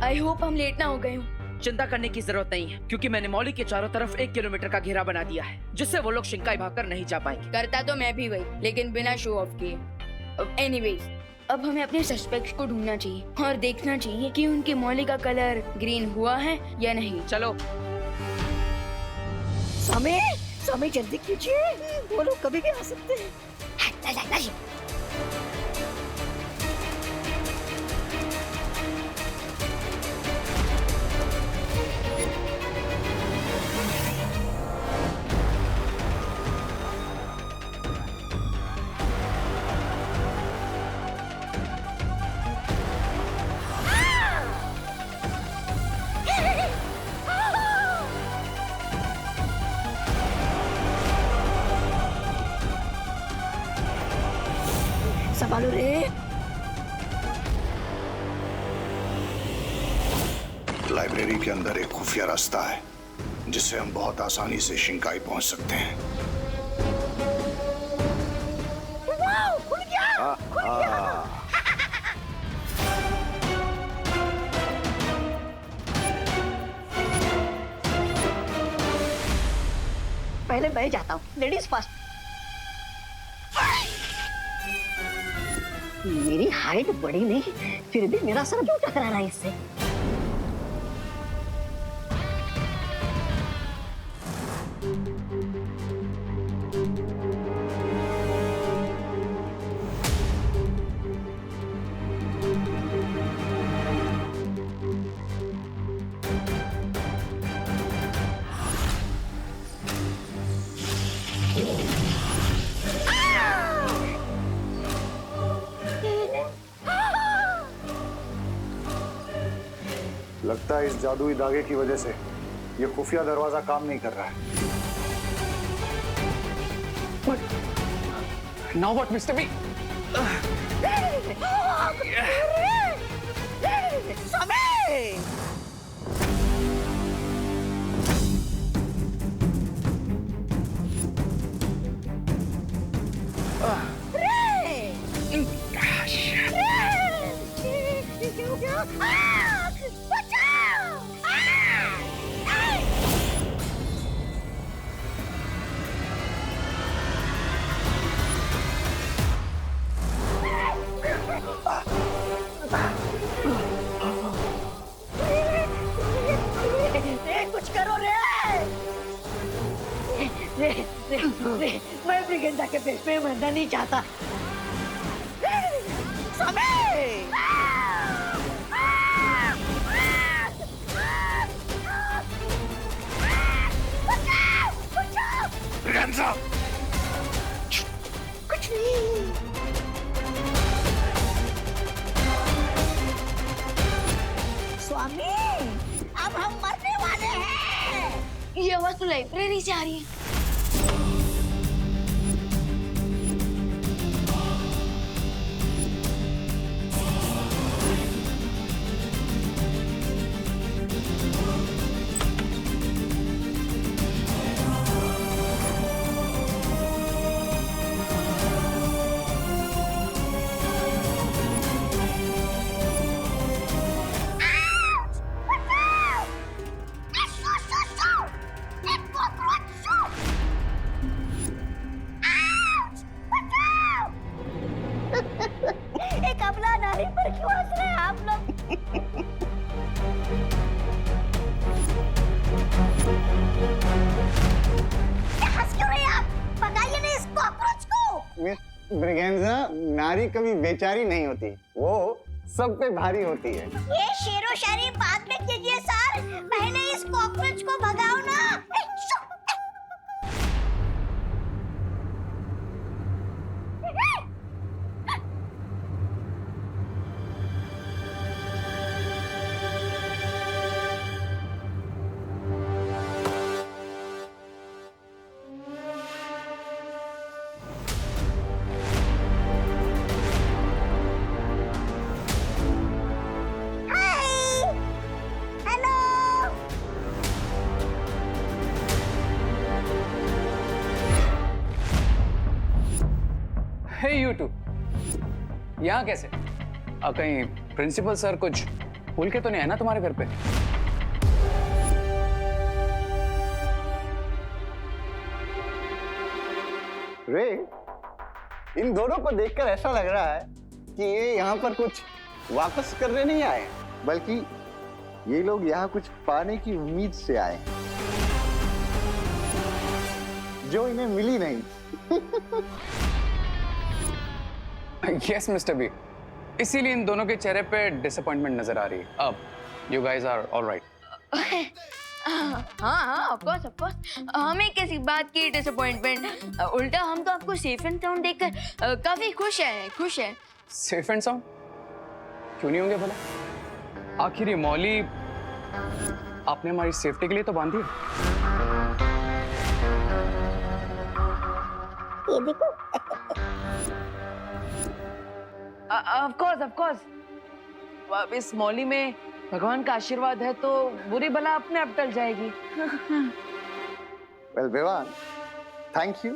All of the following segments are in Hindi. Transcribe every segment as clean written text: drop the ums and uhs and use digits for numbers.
आई होप हम लेट ना हो गए हूँ। चिंता करने की जरूरत नहीं है क्योंकि मैंने मॉली के चारों तरफ 1 किलोमीटर का घेरा बना दिया है जिससे वो लोग शिंकाई भागकर नहीं जा पाएंगे। करता तो मैं भी वही, लेकिन बिना शो ऑफ किए। एनीवेज, अब हमें अपने सस्पेक्ट को ढूंढना चाहिए और देखना चाहिए कि उनकी मौली का कलर ग्रीन हुआ है या नहीं। चलो। समय जल्दी कीजिए, वो लोग कभी भी आ सकते हैं। संभालो रे। लाइब्रेरी के अंदर एक खुफिया रास्ता है जिससे हम बहुत आसानी से शिंकाई पहुंच सकते हैं। खुल गया, खुल गया। पहले मैं जाता हूँ, लेडीज फर्स्ट। मेरी हाइट बड़ी नहीं, फिर भी मेरा सर क्यों टकरा रहा है इससे? लगता है इस जादुई धागे की वजह से ये खुफिया दरवाजा काम नहीं कर रहा है। Now what, Mr. B? समय! कुछ करो रे! मैं ब्रिगेंडा के पेश में मरना नहीं चाहता। समय! ब्रिगेंडा! कुछ नहीं। स्वामी, अब हम मरने वाले हैं। ये आवाज तो लाइब्रेरी से आ रही है। एक अबला नारी पर क्यों हंस रहे हैं आप लोग? हंस क्यों रहे हैं आप? भगाइए ना इस कॉकरोच को। मिस ब्रिगेंजा, नारी कभी बेचारी नहीं होती, वो सब पे भारी होती है। ये शेरो शायरी बाद में कीजिए सर, पहले इस कॉकरोच को भगाओ ना। हे यू टू, यहाँ कैसे? कहीं प्रिंसिपल सर कुछ भूल के तो नहीं है ना तुम्हारे घर पे? रे, इन दोनों को देखकर ऐसा लग रहा है कि ये यहाँ पर कुछ वापस करने नहीं आए, बल्कि ये लोग यहाँ कुछ पाने की उम्मीद से आए हैं, जो इन्हें मिली नहीं। यस मिस्टर बी, इसीलिए इन दोनों के चेहरे पे डिसअपॉइंटमेंट नजर आ रही है। अब यू गाइज आर ऑलराइट। हाँ ऑफ कोर्स हमें किसी बात की डिसअपॉइंटमेंट, उल्टा हम तो आपको सेफ एंड साउंड देखकर काफी खुश हैं। सेफ एंड साउंड क्यों नहीं होंगे भला? आखिर ये मौली आपने हमारी सेफ्टी के लिए तो बांधी है। ये देखो। ऑफ कोर्स अब इस मौली में भगवान का आशीर्वाद है तो बुरी भला अपने आप टल जाएगी। वेल विवान, थैंक यू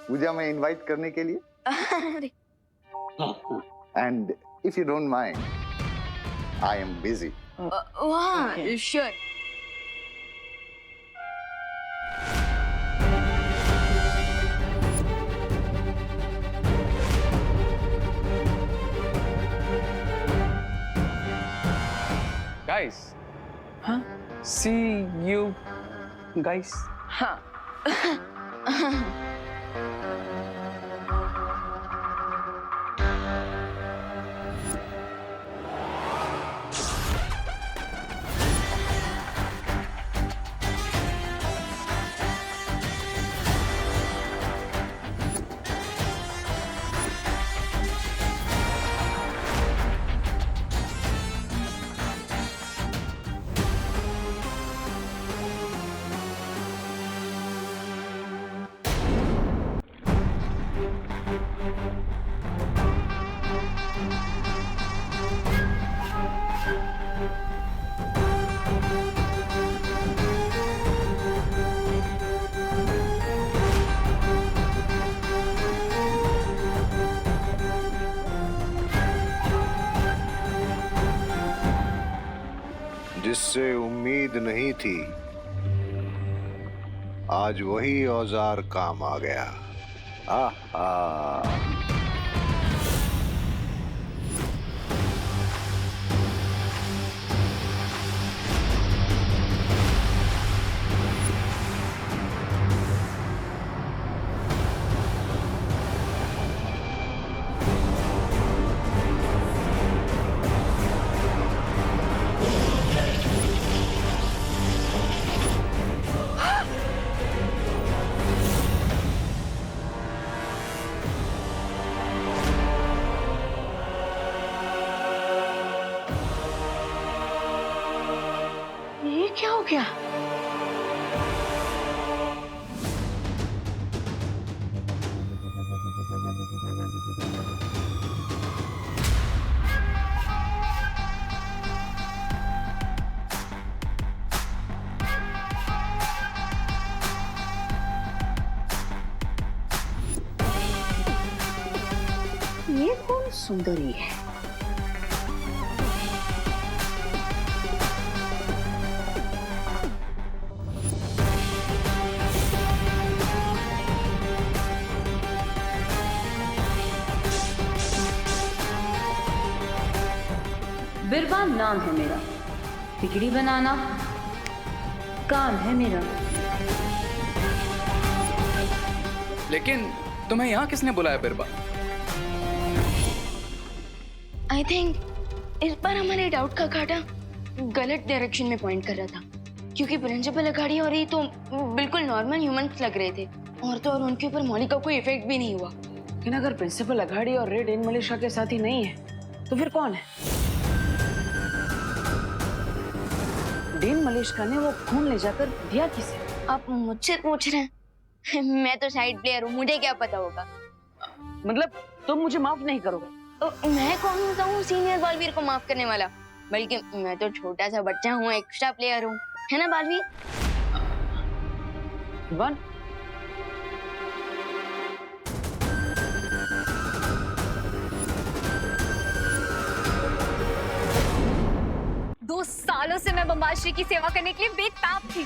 पूजा में इनवाइट करने के लिए। अरे, and if you don't mind, I am busy. वाह श्योर। गाइस, हाँ सी यू गाइस। हाँ जिससे उम्मीद नहीं थी, आज वही औजार काम आ गया। आहा। ये क्या हो गया? ये कौन सुंदरी है? बिरबान नाम है मेरा, बिगड़ी बनाना काम है मेरा। लेकिन तुम्हें यहाँ किसने बुलाया बिरबा? आई थिंक इस बार हमारे डाउट का कांटा गलत डायरेक्शन में पॉइंट कर रहा था, क्योंकि प्रिंसिपल अघाड़ी और ये तो बिल्कुल नॉर्मल ह्यूमंस लग रहे थे, और तो और उनके ऊपर मौली का कोई इफेक्ट भी नहीं हुआ। लेकिन अगर प्रिंसिपल अघाड़ी और रेड इन मलिशा के साथी नहीं है तो फिर कौन है? डेन मलिश्का ने वो खून ले जाकर दिया किसे? आप मुझसे पूछ रहे हैं? मैं तो साइड प्लेयर हूँ, मुझे क्या पता होगा। मतलब तुम मुझे माफ नहीं करोगे? तो मैं कौन होता हूँ सीनियर बालवीर को माफ करने वाला? बल्कि मैं तो छोटा सा बच्चा हूँ, एक्स्ट्रा प्लेयर हूँ, है ना बालवीर? वन 2 सालों से मैं बम्बाल श्री की सेवा करने के लिए बेताब थी।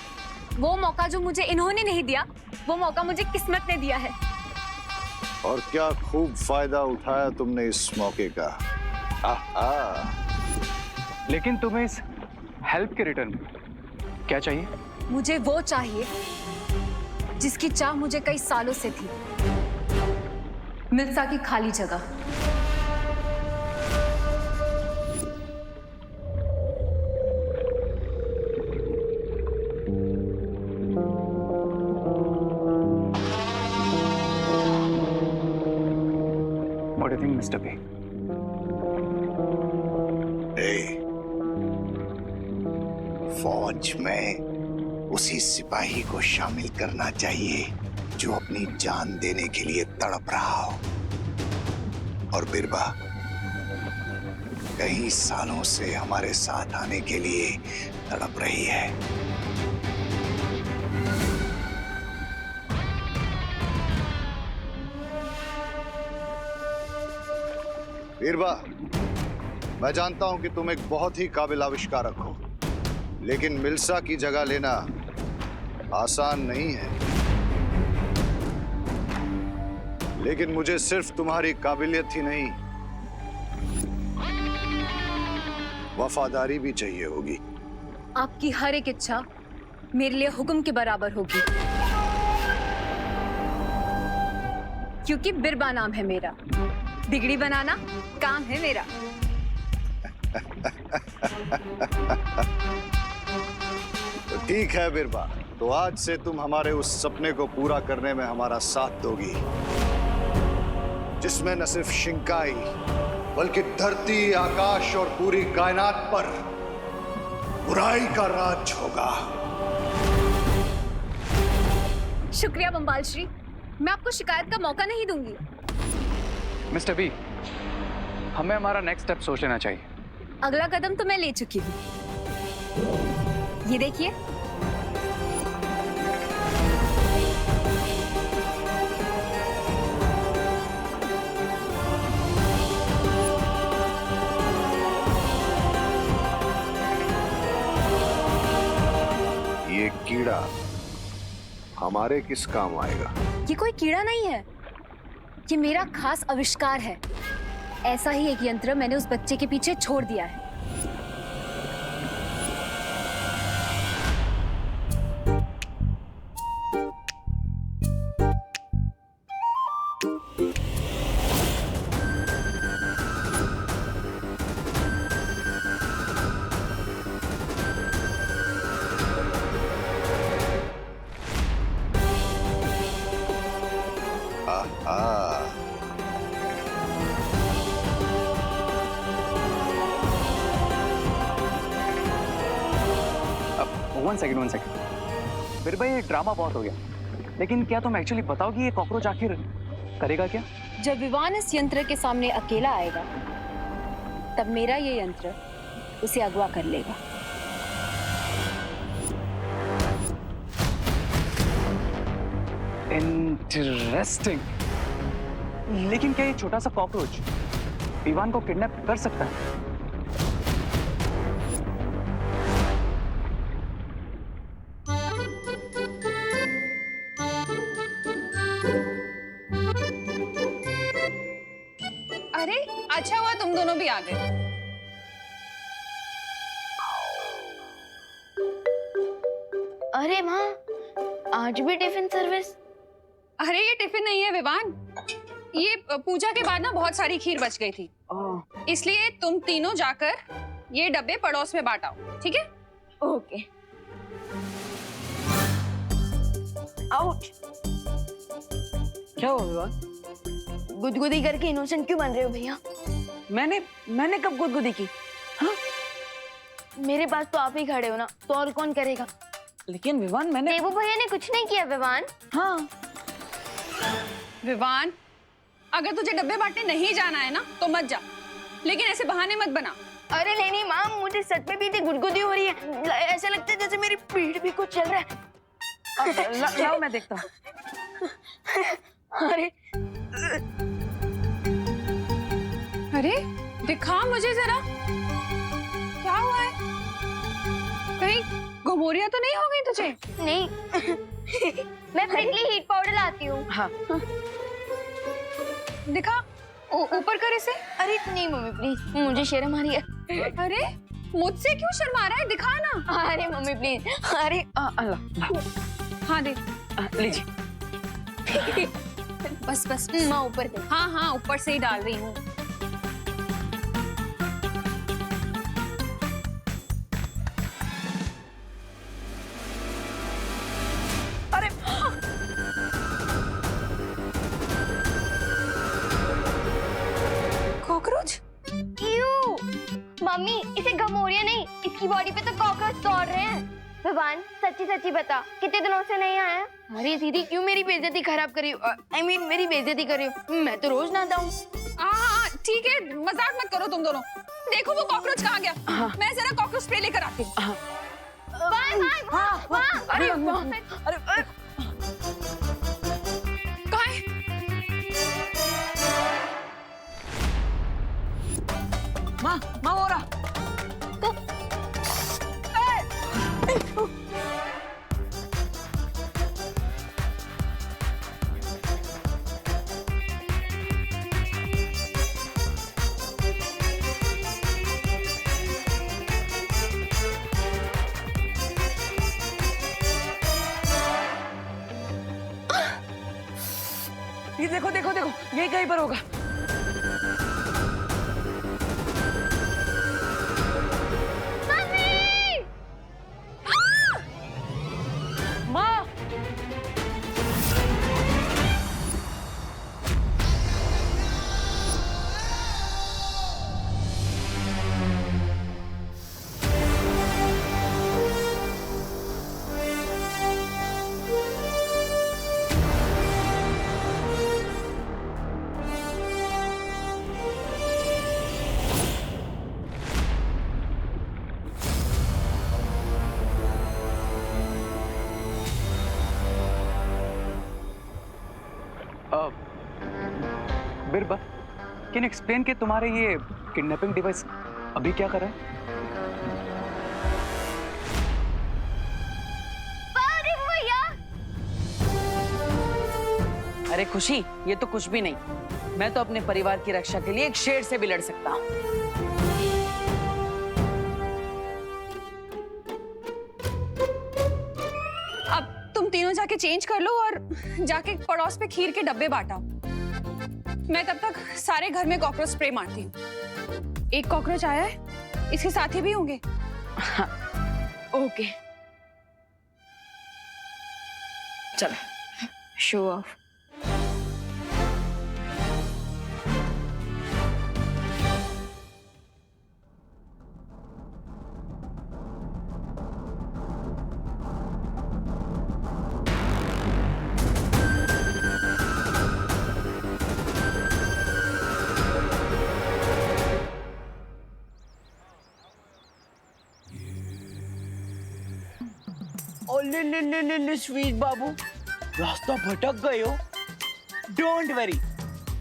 वो मौका जो मुझे इन्होंने नहीं दिया, वो मौका मुझे किस्मत ने दिया है। और क्या खूब फायदा उठाया तुमने इस मौके का। लेकिन तुम्हें इस हेल्प के रिटर्न में क्या चाहिए? मुझे वो चाहिए जिसकी चाह मुझे कई सालों से थी, मिर्जा की खाली जगह। What do you think, Mr. B? फौज में उसी सिपाही को शामिल करना चाहिए जो अपनी जान देने के लिए तड़प रहा हो। और बिरबा कई सालों से हमारे साथ आने के लिए तड़प रही है। बिरबा, मैं जानता हूं कि तुम एक बहुत ही काबिल आविष्कारक हो, लेकिन मिल्सा की जगह लेना आसान नहीं है। लेकिन मुझे सिर्फ तुम्हारी काबिलियत ही नहीं, वफादारी भी चाहिए होगी। आपकी हर एक इच्छा मेरे लिए हुक्म के बराबर होगी, क्योंकि बिरबा नाम है मेरा। बिगड़ी बनाना काम है मेरा। तो ठीक है बिरबा, तो आज से तुम हमारे उस सपने को पूरा करने में हमारा साथ दोगी, जिसमें न सिर्फ शिंकाई बल्कि धरती, आकाश और पूरी कायनात पर बुराई का राज होगा। शुक्रिया बम्बाल श्री, मैं आपको शिकायत का मौका नहीं दूंगी। मिस्टर बी, हमें हमारा नेक्स्ट स्टेप सोच लेना चाहिए। अगला कदम तो मैं ले चुकी हूँ, ये देखिए। ये कीड़ा हमारे किस काम आएगा? ये कोई कीड़ा नहीं है, ये मेरा खास आविष्कार है। ऐसा ही एक यंत्र मैंने उस बच्चे के पीछे छोड़ दिया है। One second. बिरबा, ये ड्रामा बहुत हो गया, लेकिन क्या तुम एक्चुअली बताओगी ये कॉकरोच आखिर करेगा क्या? जब विवान इस यंत्र के सामने अकेला आएगा, तब मेरा ये यंत्र उसे अगवा कर लेगा। इंटरेस्टिंग। लेकिन क्या ये छोटा सा कॉकरोच विवान को किडनैप कर सकता है? अरे अच्छा हुआ तुम दोनों भी आ गए। अरे माँ, आज भी टिफिन सर्विस? अरे ये टिफिन नहीं है विवान, ये पूजा के बाद ना बहुत सारी खीर बच गई थी, इसलिए तुम तीनों जाकर ये डब्बे पड़ोस में बांटाओ, ठीक है? ओके। आउट। क्या हुआ विवान? गुदगुदी करके इनोसेंट क्यों बन रहे हो भैया? मैंने कब गुदगुदी की? हाँ? मेरे पास तो आप ही खड़े हो ना, तो और कौन करेगा? लेकिन विवान मैंने देवू भैया ने कुछ नहीं किया विवान। हाँ। विवान, अगर तुझे डब्बे बांटने नहीं जाना है ना तो मत जा, लेकिन ऐसे बहाने मत बना। अरे नहीं माँ, मुझे सच में भी इतनी गुदगुदी हो रही है, ऐसा लगता है जैसे मेरी पीठ भी कुछ चल रहा है। लाओ मैं देखता हूँ। अरे अरे दिखा मुझे जरा, क्या हुआ है? गमोरिया तो नहीं हो गई तुझे? नहीं मैं प्रिकली हीट पाउडर लाती हूँ। हाँ दिखा, ऊपर कर इसे। अरे नहीं मम्मी प्लीज, मुझे शर्म आ रही है। अरे मुझसे क्यों शर्मा रहा है, दिखा ना। अरे मम्मी प्लीज, अरे अल्लाह हाँ दे। लीजिए। बस बस माँ ऊपर दे। हाँ हाँ ऊपर से ही डाल रही हूँ। अरे कॉकरोच? क्यों? मम्मी इसे गमोरिया नहीं, इसकी बॉडी पे तो कॉकरोच दौड़ रहे हैं। विवान सच्ची सच्ची बता, कितने दिनों से नहीं आया? अरे दीदी क्यों मेरी बेइज्जती खराब करी? I mean, मेरी बेइज्जती करी हो। मैं तो रोज नहाता हूँ। हाँ ठीक है, मजाक मत करो तुम दोनों। देखो वो कॉकरोच कहाँ गया। मैं जरा कॉकरोच स्प्रे लेकर आती हूँ। अरे अरे कहाँ है? माँ हो रहा। ये देखो देखो देखो, यही कहीं पर होगा। माँ बिरबा, कैन एक्सप्लेन कि तुम्हारे ये किडनैपिंग डिवाइस अभी क्या कर रहा है? अरे खुशी, ये तो कुछ भी नहीं। मैं तो अपने परिवार की रक्षा के लिए एक शेर से भी लड़ सकता हूँ। अब तुम तीनों जाके चेंज कर लो और जाके पड़ोस पे खीर के डब्बे बांटा। मैं तब तक सारे घर में कॉकरोच स्प्रे मारती हूँ। एक कॉकरोच आया है, इसके साथी भी होंगे। ओके, चलो शो ऑफ। ले स्वीट बाबू, रास्ता भटक गए हो। डोंट वरी,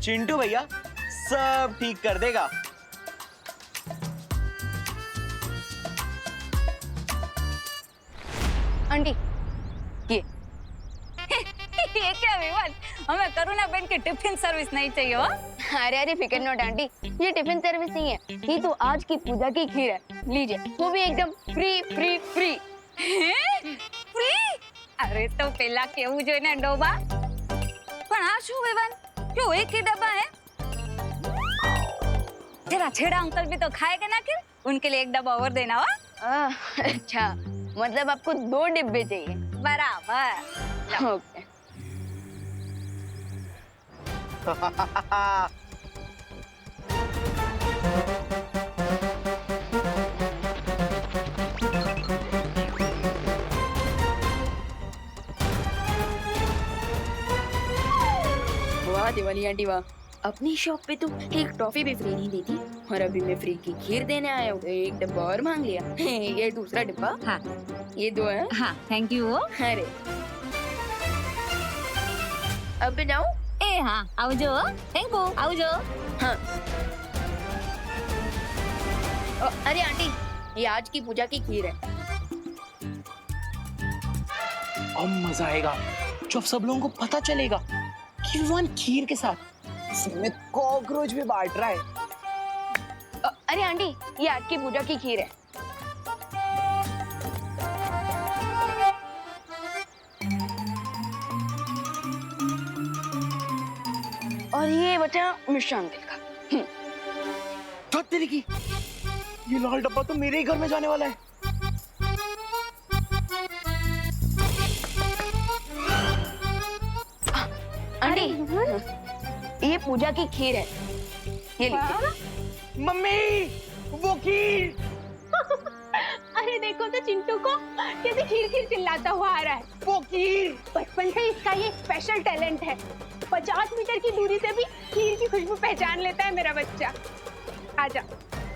चिंटू भैया सब ठीक कर देगा। आंटी ये ये क्या विवाद? हमें करुणा बहन की टिफिन सर्विस नहीं चाहिए हो? अरे अरे फिकर नॉट आंटी, ये टिफिन सर्विस नहीं है, ये तो आज की पूजा की खीर है। लीजिए, वो भी एकदम फ्री फ्री फ्री। ફ્રી? અરે તો પેલા કેવું જોઈએ ને ડોબા. પણ આ શું વેવાન? જો એક ही डब्बा है. तेरा छेड़ा अंकल भी तो खाएगा ना फिर? उनके लिए एक डब्बा और देना हो? अच्छा, मतलब आपको 2 डिब्बे चाहिए? बराबर. ओके। वाह दिवाली आंटी वाह, अपनी शॉप पे तो एक टॉफी भी फ्री नहीं देती और अभी मैं फ्री की खीर देने आया हूँ, एक डब्बा और मांग लिया। ये दूसरा डिब्बा। हाँ. ये 2 है। हाँ, थैंक यू. अरे अब जाऊँ? ए हाँ, आवजो. Thank you. आवजो. हाँ। अरे आंटी, ये आज की पूजा की खीर है। अब मजा आएगा जब सब लोगों को पता चलेगा कि विवान खीर के साथ सीमित कॉकरोच भी बांट रहा है। अरे आंटी, ये आज की पूजा की खीर है। और ये बचा मिष्ठान तिल का। तो तेरी की ये लाल डब्बा तो मेरे ही घर में जाने वाला है। आंटी, ये पूजा की खीर है, ये लीजिए। मम्मी वो खीर। अरे देखो तो चिंटू को कैसे खीर खीर चिल्लाता हुआ आ रहा है। वो खीर बचपन से इसका ये स्पेशल टैलेंट है। 50 मीटर की दूरी से भी खीर की खुशबू पहचान लेता है मेरा बच्चा। आजा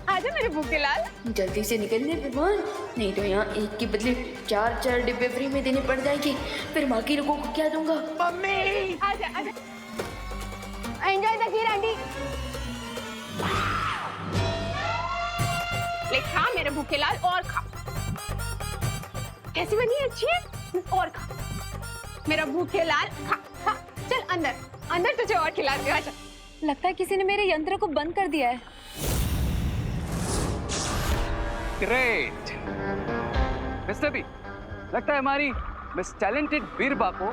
आजा मेरे भूखे लाल। जल्दी से निकलने विवान, नहीं तो यहाँ एक के बदले 4 डिब्बे फ्री में देने पड़ जाएंगे। फिर बाकी लोगों को क्या दूंगा? मम्मी आजा आजा, एंजॉय द खीर आंटी। ले खा मेरे भूखे लाल, और खा। कैसी बनी है? अच्छी है, और खा मेरा भूखे लाल, खा खा। चल अंदर अंदर, तुझे और खिला दे। आजा। लगता है किसी ने मेरे यंत्र को बंद कर दिया है। ग्रेट मिस्टर बी, लगता है हमारी मिस टैलेंटेड बीरबा को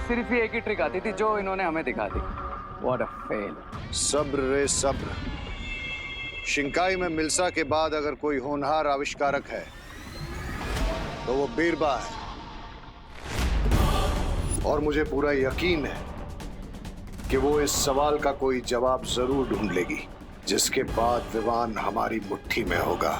सिर्फ ये एक ही ट्रिक आती थी जो इन्होंने हमें दिखा दी। What a fail. सब्र रे सब्र। शिंकाई में मिल्सा के बाद अगर कोई होनहार आविष्कारक है तो वो बीरबा है, और मुझे पूरा यकीन है कि वो इस सवाल का कोई जवाब जरूर ढूंढ लेगी, जिसके बाद विवान हमारी मुट्ठी में होगा।